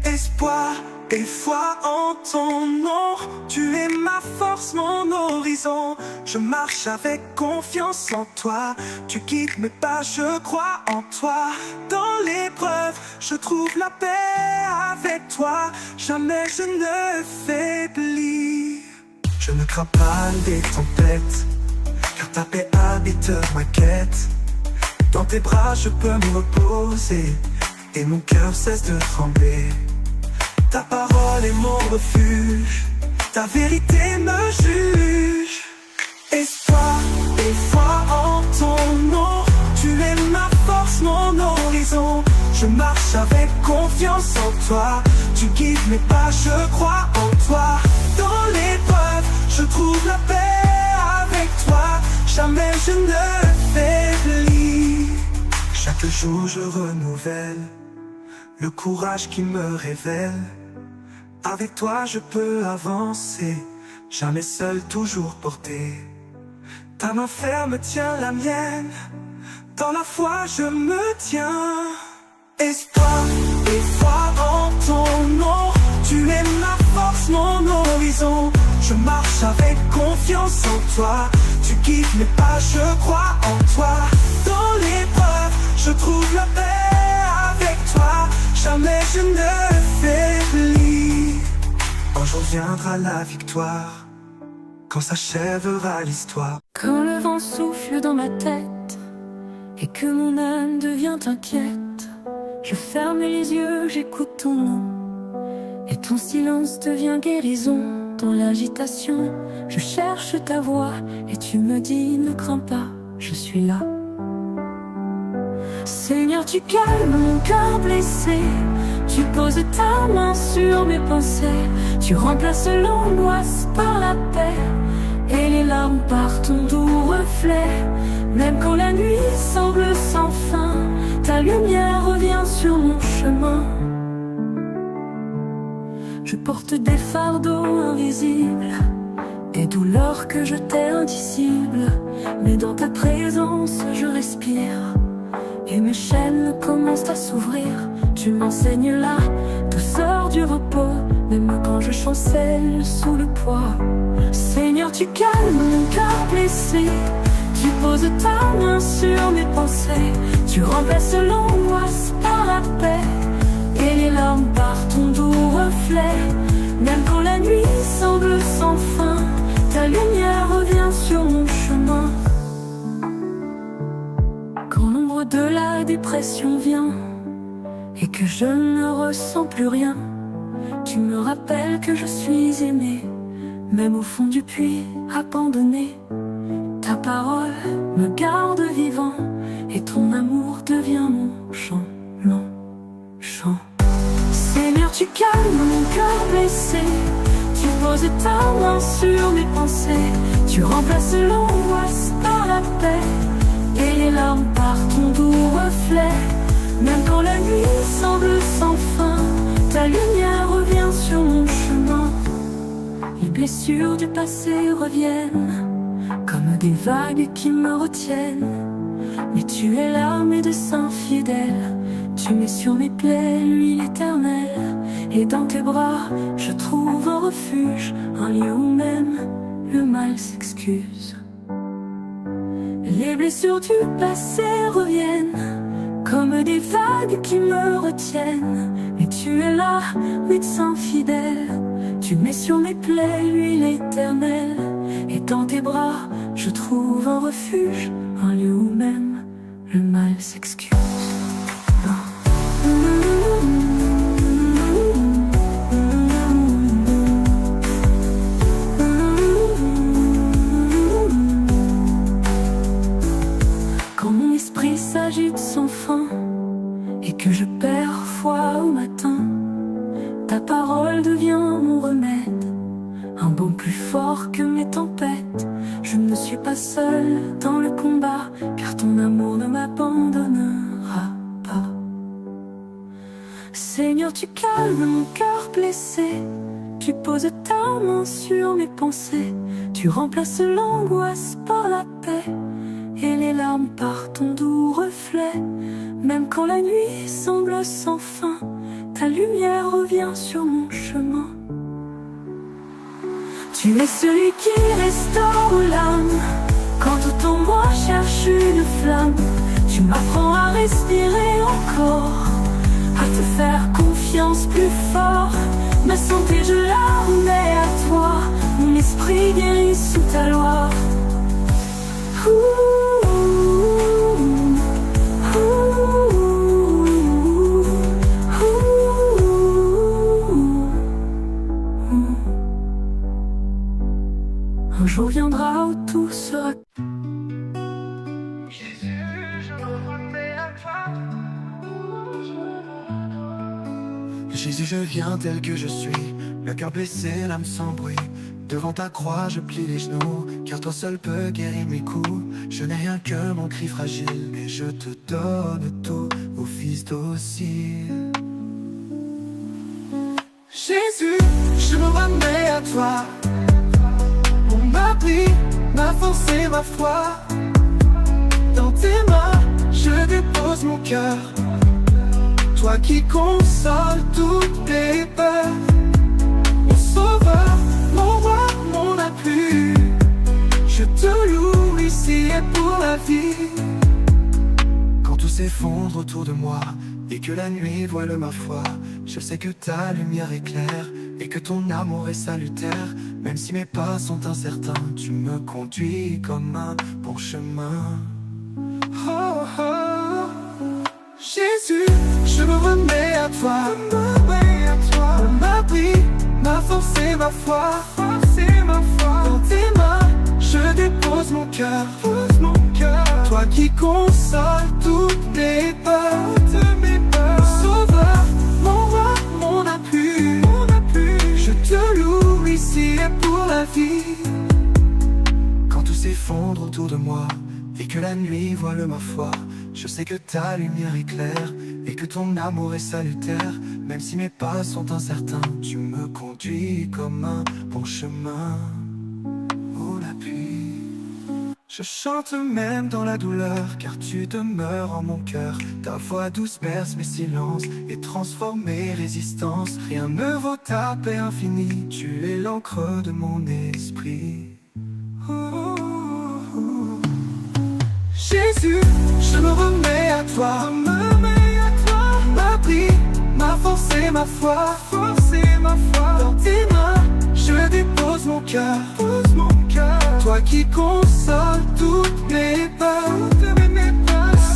Espoir et foi en ton nom, tu es ma force, mon horizon. Je marche avec confiance en toi, tu guides mes pas, je crois en toi. Dans l'épreuve, je trouve la paix avec toi, jamais je ne faiblis. Je ne crains pas les tempêtes, car ta paix habite ma quête. Dans tes bras je peux me reposer, et mon cœur cesse de trembler. Ta parole est mon refuge, ta vérité me juge. Espoir et foi en ton nom, tu es ma force, mon horizon. Je marche avec confiance en toi, tu guides mes pas, je crois en toi. Dans l'épreuve, je trouve la paix avec toi, jamais je ne faiblis. Chaque jour je renouvelle le courage qui me révèle. Avec toi je peux avancer, jamais seul, toujours porté. Ta main ferme tient la mienne, dans la foi je me tiens. Espoir et foi en ton nom, tu es ma force, mon horizon. Je marche avec confiance en toi, tu guides mes pas, je crois en toi. Dans l'épreuve, je trouve la paix avec toi, jamais je ne faiblis. Un jour viendra la victoire, quand s'achèvera l'histoire. Quand le vent souffle dans ma tête et que mon âme devient inquiète, je ferme les yeux, j'écoute ton nom, et ton silence devient guérison. Dans l'agitation, je cherche ta voix, et tu me dis ne crains pas, je suis là. Seigneur, tu calmes mon cœur blessé, tu poses ta main sur mes pensées, tu remplaces l'angoisse par la paix, et les larmes par ton doux reflet. Même quand la nuit semble sans fin, ta lumière revient sur mon chemin. Je porte des fardeaux invisibles, des douleurs que je t'ai indicibles, mais dans ta présence je respire, et mes chaînes commencent à s'ouvrir. Tu m'enseignes la douceur du repos, même quand je chancelle sous le poids. Seigneur, tu calmes mon cœur blessé, tu poses ta main sur mes pensées, tu remplaces l'angoisse par la paix, et les larmes par ton doux reflet. Même quand la nuit semble sans fin, ta lumière revient sur mon chemin. Quand l'ombre de la dépression vient et que je ne ressens plus rien, tu me rappelles que je suis aimé, même au fond du puits abandonné. Ta parole me garde vivant et ton amour devient mon chant, long chant. Seigneur, tu calmes mon cœur blessé, tu poses ta main sur mes pensées, tu remplaces l'angoisse par la paix et les larmes par ton doux reflet. Même quand la nuit semble sans fin, ta lumière revient sur mon chemin. Les blessures du passé reviennent comme des vagues qui me retiennent, mais tu es là, médecin fidèle. Tu mets sur mes plaies l'huile éternelle, et dans tes bras je trouve un refuge, un lieu où même le mal s'excuse. Les blessures du passé reviennent comme des vagues qui me retiennent, mais tu es là, médecin fidèle. Tu mets sur mes plaies l'huile éternelle, et dans tes bras je trouve un refuge, un lieu où même le mal s'excuse. Quand mon esprit s'agite sans fin et que je perds foi au matin, ta parole devient mon remède, un baume plus fort que mes tempêtes. Je ne suis pas seul dans le combat, car ton amour ne m'abandonnera pas. Seigneur, tu calmes mon cœur blessé, tu poses ta main sur mes pensées, tu remplaces l'angoisse par la paix et les larmes par ton doux reflet. Même quand la nuit semble sans fin, ta lumière revient sur mon chemin. Tu es celui qui restaure l'âme quand tout en moi cherche une flamme. Tu m'apprends à respirer encore, à te faire confiance plus fort. Ma santé je la remets à toi, mon esprit guérit sous ta loi. Un jour viendra où tout sera. Jésus, je me remets à toi. Jésus, je viens tel que je suis, le cœur blessé, l'âme sans bruit. Devant ta croix, je plie les genoux, car toi seul peux guérir mes coups. Je n'ai rien que mon cri fragile, mais je te donne tout, ô fils docile. Jésus, je me remets à toi. Mon abri, ma force et ma foi. Dans tes mains, je dépose mon cœur. Toi qui consoles toutes les peurs. Mon sauveur, mon roi, mon appui. Je te loue ici et pour la vie. Quand tout s'effondre autour de moi et que la nuit voile ma foi, je sais que ta lumière éclaire et que ton amour est salutaire. Même si mes pas sont incertains, tu me conduis comme un bon chemin. Oh, oh. Jésus, je me remets à toi. Mon abri, ma force et ma foi. Dans tes mains, je dépose mon cœur. Toi qui consoles toutes les peurs. Mon sauveur, mon roi, mon appui. Je te loue ici et pour la vie. Quand tout s'effondre autour de moi et que la nuit voile ma foi, je sais que ta lumière éclaire et que ton amour est salutaire. Même si mes pas sont incertains, tu me conduis comme un bon chemin. Oh l'appui. Je chante même dans la douleur, car tu demeures en mon cœur. Ta voix douce berce mes silences et transforme mes résistances. Rien ne vaut ta paix infinie, tu es l'encre de mon esprit. Oh, oh, oh. Jésus, je me remets à toi. Ma vie, ma force et ma foi. Dans tes mains, je dépose mon cœur. Toi qui consoles toutes mes peurs.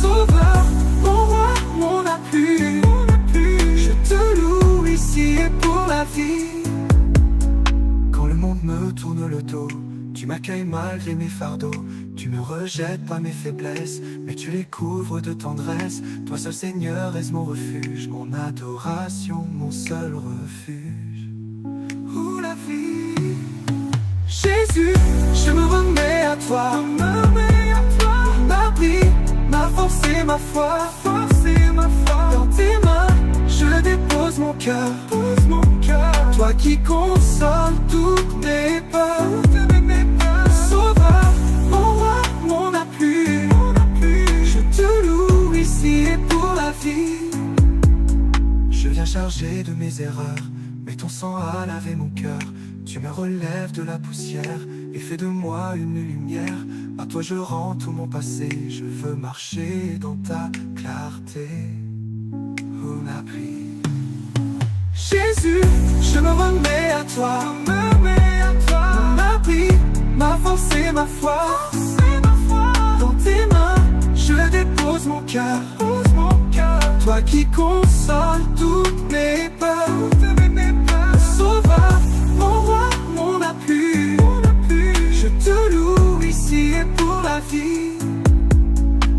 Sauveur, mon roi, mon appui. Je te loue ici et pour la vie. Quand le monde me tourne le dos, tu m'accueilles malgré mes fardeaux. Tu me rejettes pas mes faiblesses, mais tu les couvres de tendresse. Toi seul Seigneur est mon refuge, mon adoration, mon seul refuge. Où la vie. Jésus, je me remets à toi. Mon abri, ma force et ma foi. Dans tes mains, je dépose mon cœur. Toi qui consoles toutes mes peurs. Sauveur, mon roi, mon appui. Je te loue ici et pour la vie. Je viens chargé de mes erreurs, mais ton sang a lavé mon cœur. Tu me relèves de la poussière et fais de moi une lumière. À toi je rends tout mon passé, je veux marcher dans ta clarté. On a pris. Jésus, je me remets à toi. Mon abri, ma force et ma foi. Dans tes mains, je dépose mon cœur. Toi qui consoles toutes mes peurs. Sauveur, mon roi, mon appui. Je te loue ici et pour la vie.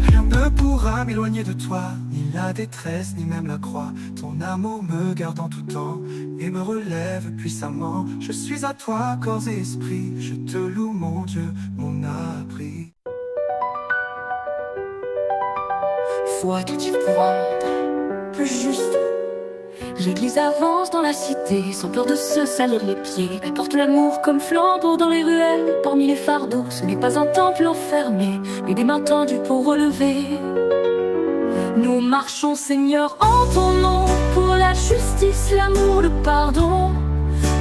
Rien ne pourra m'éloigner de toi, ni la détresse, ni même la croix. Ton amour me garde en tout temps et me relève puissamment. Je suis à toi, corps et esprit. Je te loue, mon Dieu, mon abri. Foi tout y prendre, plus juste. L'église avance dans la cité, sans peur de se salir les pieds. Elle porte l'amour comme flambeau dans les ruelles. Parmi les fardeaux, ce n'est pas un temple enfermé, mais des mains tendues pour relever. Nous marchons, Seigneur, en ton nom, pour la justice, l'amour, le pardon.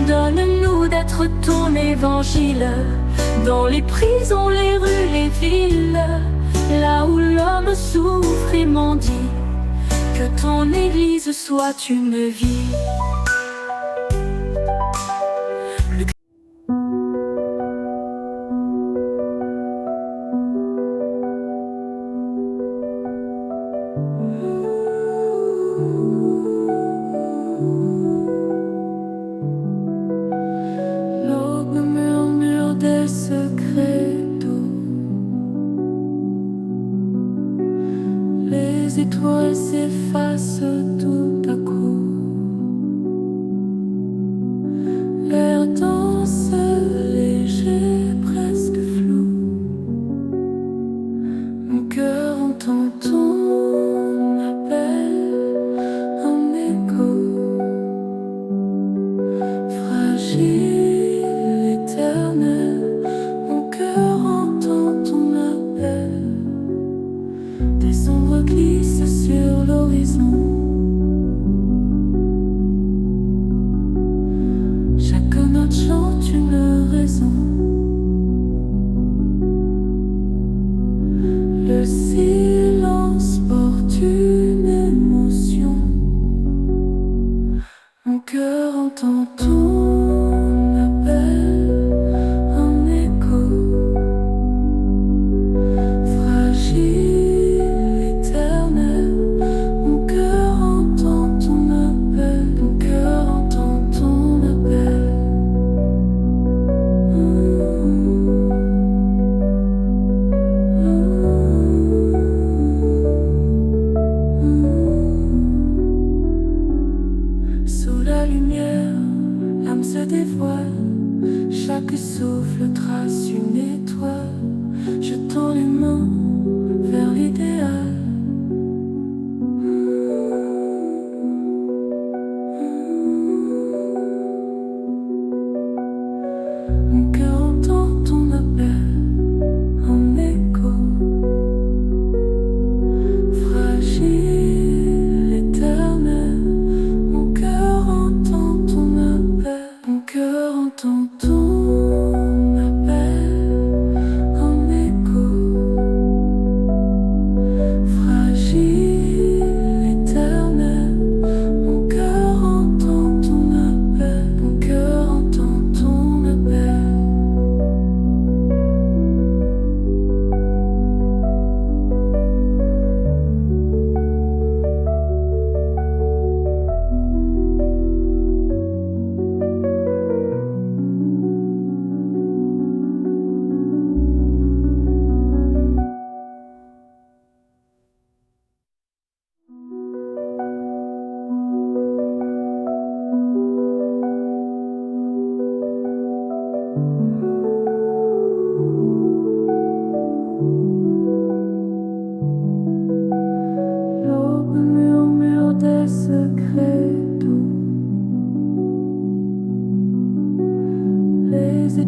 Donne-nous d'être ton évangile, dans les prisons, les rues, les villes, là où l'homme souffre et mendie. Que ton église soit une vie. L'aube murmure des secrets d'eau. Les étoiles s'effacent tout à coup. L'air danse léger, presque flou. Mon cœur entend ton appel, un écho fragile, éternel. Mon cœur entend ton appel. Des ombres glissent sur l'horizon. Chaque note chante une raison. Le silence porte une émotion. Mon cœur entend ton appel, un écho fragile, éternel. Mon cœur entend ton appel, mon cœur entend ton appel.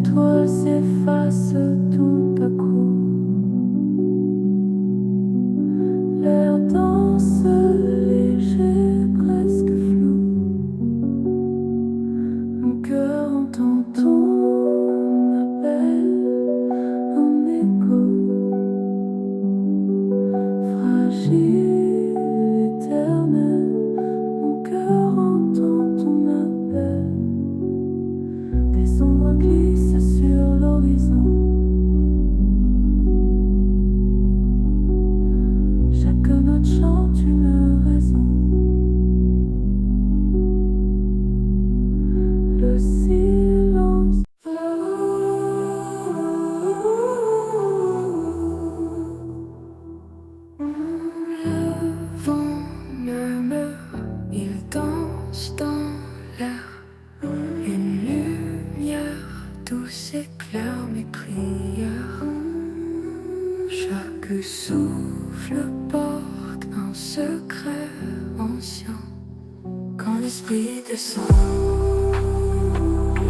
étoiles s'effacent tout à coup. L'air danse léger, presque flou. Mon cœur entend ton appel en écho. Fragile, éternel, mon cœur entend ton appel. Des ombres glissent sur l'horizon. Chaque note chante une raison. Le silence. Le vent murmure, il danse dans l'air. Une lumière douce éclaire mes prières. Chaque souffle porte un secret ancien. Quand l'esprit descend,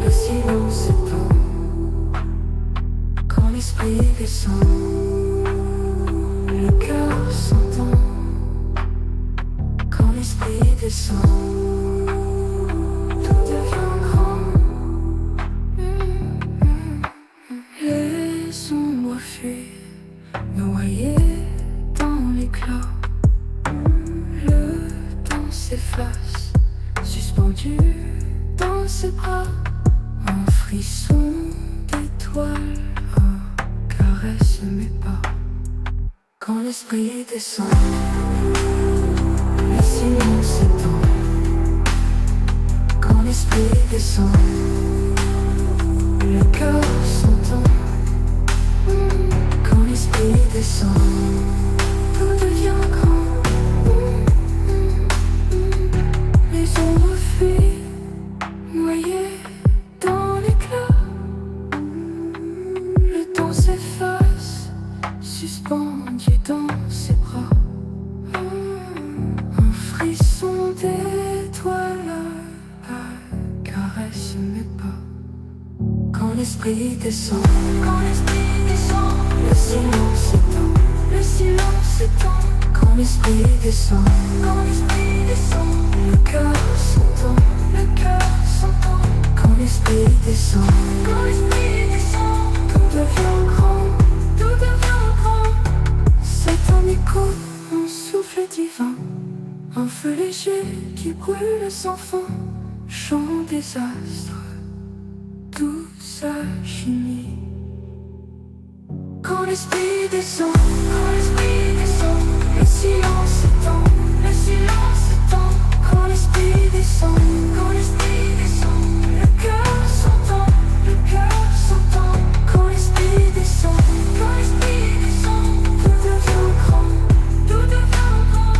le silence s'étend. Quand l'esprit descend, le cœur s'entend. Quand l'esprit descend, tout devient grand. Les ombres fuient, noyées dans l'éclat. Le temps s'efface, suspendu dans ses bras. Un frisson d'étoiles caresse mes pas. Quand l'esprit descend, le silence s'étend. Quand l'esprit descend, le cœur s'entend. Quand l'esprit descend, tout devient grand. Les ombres fuient, noyées dans l'éclat. Le temps s'efface, suspendu dans ses bras. Un frisson d'étoiles caresse mes pas. Quand l'esprit descend, le silence s'étend. Le silence s'étend. Quand l'esprit descend, le cœur s'entend. Le cœur s'entend. Quand l'esprit descend, tout devient grand. Tout devient grand. C'est un écho, un souffle divin. Un feu léger qui brûle sans fin. Chant des astres, douce alchimie. Quand l'esprit descend, le silence s'étend. Le silence s'étend. Quand l'esprit descend, le cœur s'entend. Le cœur s'entend. Quand l'esprit descend, tout devient grand. Tout devient grand.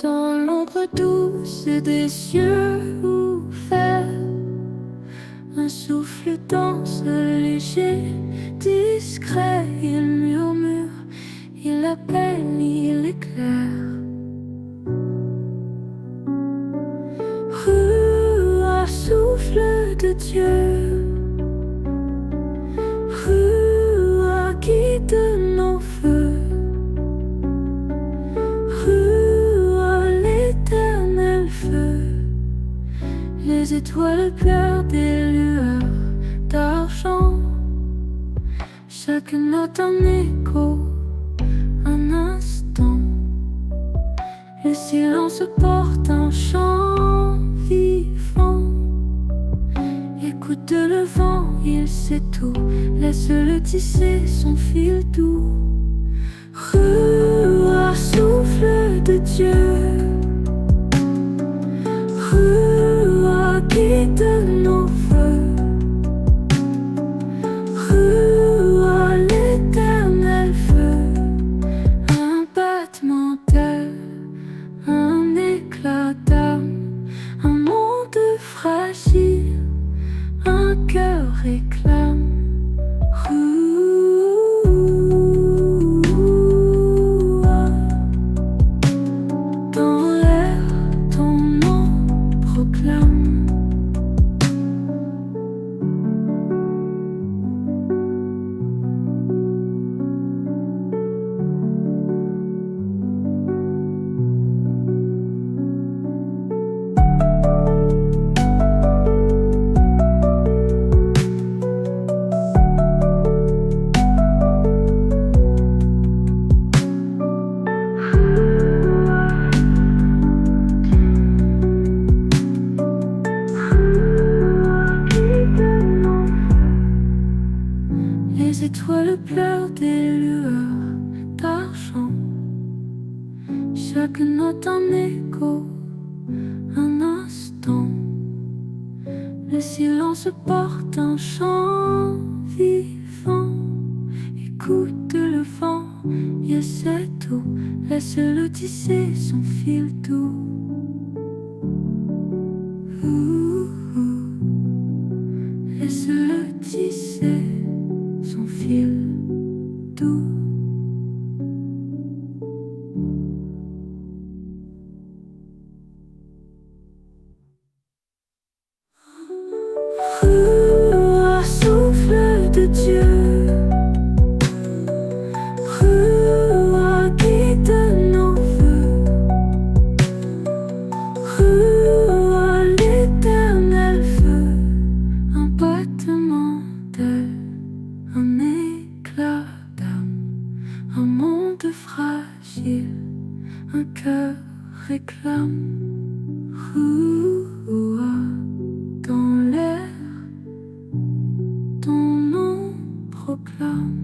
Dans l'ombre douce des cieux ouverts, un souffle danse léger, discret. Il murmure, il appelle, il éclaire. Rua, souffle de Dieu. Rua, guide nos feux. L'éternel feu, les étoiles pleurent des lueurs d'argent. Chaque note un écho, un instant. Le silence porte un chant vivant. Écoute le vent, il sait tout. Laisse-le tisser son fil doux. Rua, souffle de Dieu. Rua, guide nos feux. Rua, l'éternel. chaque note un écho, un instant. Le silence porte un chant vivant. Écoute le vent, y a cette eau, laisse-le tisser son fil doux. Laisse-le tisser son fil doux. Souffle de Dieu, guide nos vœux, l'éternel feu, un battement d'ailes, un éclat d'âme, un monde fragile, un cœur réclame. Dans l'air, ton nom proclame.